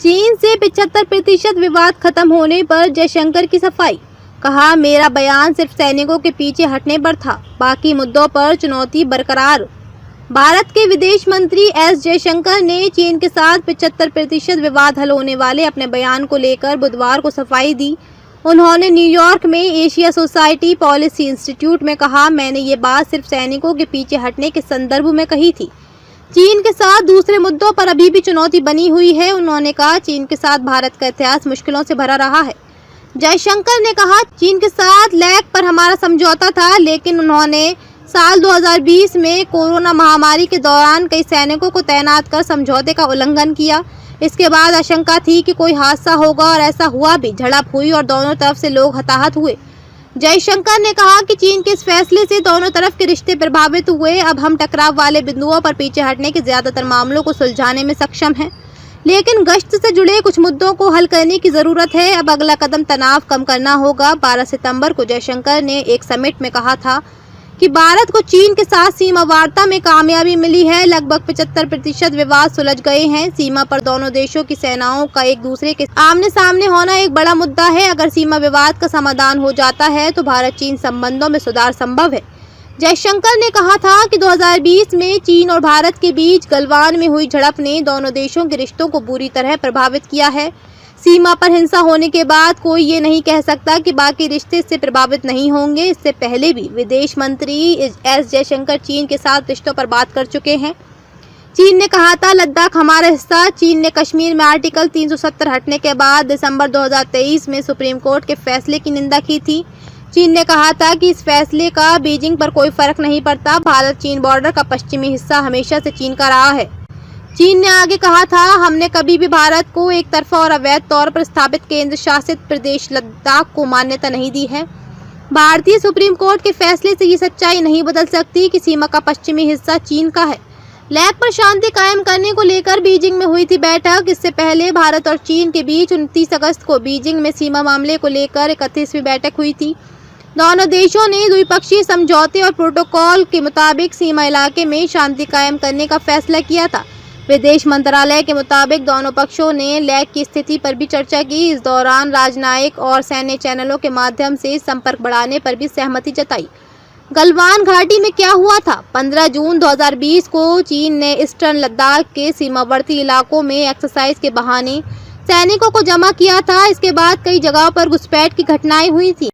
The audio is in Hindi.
चीन से 75% विवाद खत्म होने पर जयशंकर की सफाई। कहा, मेरा बयान सिर्फ सैनिकों के पीछे हटने पर था, बाकी मुद्दों पर चुनौती बरकरार। भारत के विदेश मंत्री एस जयशंकर ने चीन के साथ 75% विवाद हल होने वाले अपने बयान को लेकर बुधवार को सफाई दी। उन्होंने न्यूयॉर्क में एशिया सोसाइटी पॉलिसी इंस्टीट्यूट में कहा, मैंने ये बात सिर्फ सैनिकों के पीछे हटने के संदर्भ में कही थी। चीन के साथ दूसरे मुद्दों पर अभी भी चुनौती बनी हुई है। उन्होंने कहा, चीन के साथ भारत का इतिहास मुश्किलों से भरा रहा है। जयशंकर ने कहा, चीन के साथ लैग पर हमारा समझौता था, लेकिन उन्होंने साल 2020 में कोरोना महामारी के दौरान कई सैनिकों को तैनात कर समझौते का उल्लंघन किया। इसके बाद आशंका थी कि कोई हादसा होगा और ऐसा हुआ भी। झड़प हुई और दोनों तरफ से लोग हताहत हुए। जयशंकर ने कहा कि चीन के इस फैसले से दोनों तरफ के रिश्ते प्रभावित हुए। अब हम टकराव वाले बिंदुओं पर पीछे हटने के ज्यादातर मामलों को सुलझाने में सक्षम हैं, लेकिन गश्त से जुड़े कुछ मुद्दों को हल करने की जरूरत है। अब अगला कदम तनाव कम करना होगा। 12 सितंबर को जयशंकर ने एक समिट में कहा था कि भारत को चीन के साथ सीमा वार्ता में कामयाबी मिली है। लगभग 75% विवाद सुलझ गए हैं। सीमा पर दोनों देशों की सेनाओं का एक दूसरे के आमने सामने होना एक बड़ा मुद्दा है। अगर सीमा विवाद का समाधान हो जाता है तो भारत चीन संबंधों में सुधार संभव है। जयशंकर ने कहा था कि 2020 में चीन और भारत के बीच गलवान में हुई झड़प ने दोनों देशों के रिश्तों को बुरी तरह प्रभावित किया है। सीमा पर हिंसा होने के बाद कोई ये नहीं कह सकता कि बाकी रिश्ते इससे प्रभावित नहीं होंगे। इससे पहले भी विदेश मंत्री एस जयशंकर चीन के साथ रिश्तों पर बात कर चुके हैं। चीन ने कहा था, लद्दाख हमारा हिस्सा। चीन ने कश्मीर में आर्टिकल 370 हटने के बाद दिसंबर 2023 में सुप्रीम कोर्ट के फैसले की निंदा की थी। चीन ने कहा था कि इस फैसले का बीजिंग पर कोई फर्क नहीं पड़ता। भारत चीन बॉर्डर का पश्चिमी हिस्सा हमेशा से चीन का रहा है। चीन ने आगे कहा था, हमने कभी भी भारत को एक तरफा और अवैध तौर पर स्थापित केंद्र शासित प्रदेश लद्दाख को मान्यता नहीं दी है। भारतीय सुप्रीम कोर्ट के फैसले से ये सच्चाई नहीं बदल सकती कि सीमा का पश्चिमी हिस्सा चीन का है। लैग पर शांति कायम करने को लेकर बीजिंग में हुई थी बैठक। इससे पहले भारत और चीन के बीच 29 अगस्त को बीजिंग में सीमा मामले को लेकर 31वीं बैठक हुई थी। दोनों देशों ने द्विपक्षीय समझौते और प्रोटोकॉल के मुताबिक सीमा इलाके में शांति कायम करने का फैसला किया था। विदेश मंत्रालय के मुताबिक दोनों पक्षों ने लैग की स्थिति पर भी चर्चा की। इस दौरान राजनयिक और सैन्य चैनलों के माध्यम से संपर्क बढ़ाने पर भी सहमति जताई। गलवान घाटी में क्या हुआ था? 15 जून 2020 को चीन ने ईस्टर्न लद्दाख के सीमावर्ती इलाकों में एक्सरसाइज के बहाने सैनिकों को जमा किया था। इसके बाद कई जगहों पर घुसपैठ की घटनाएं हुई थी।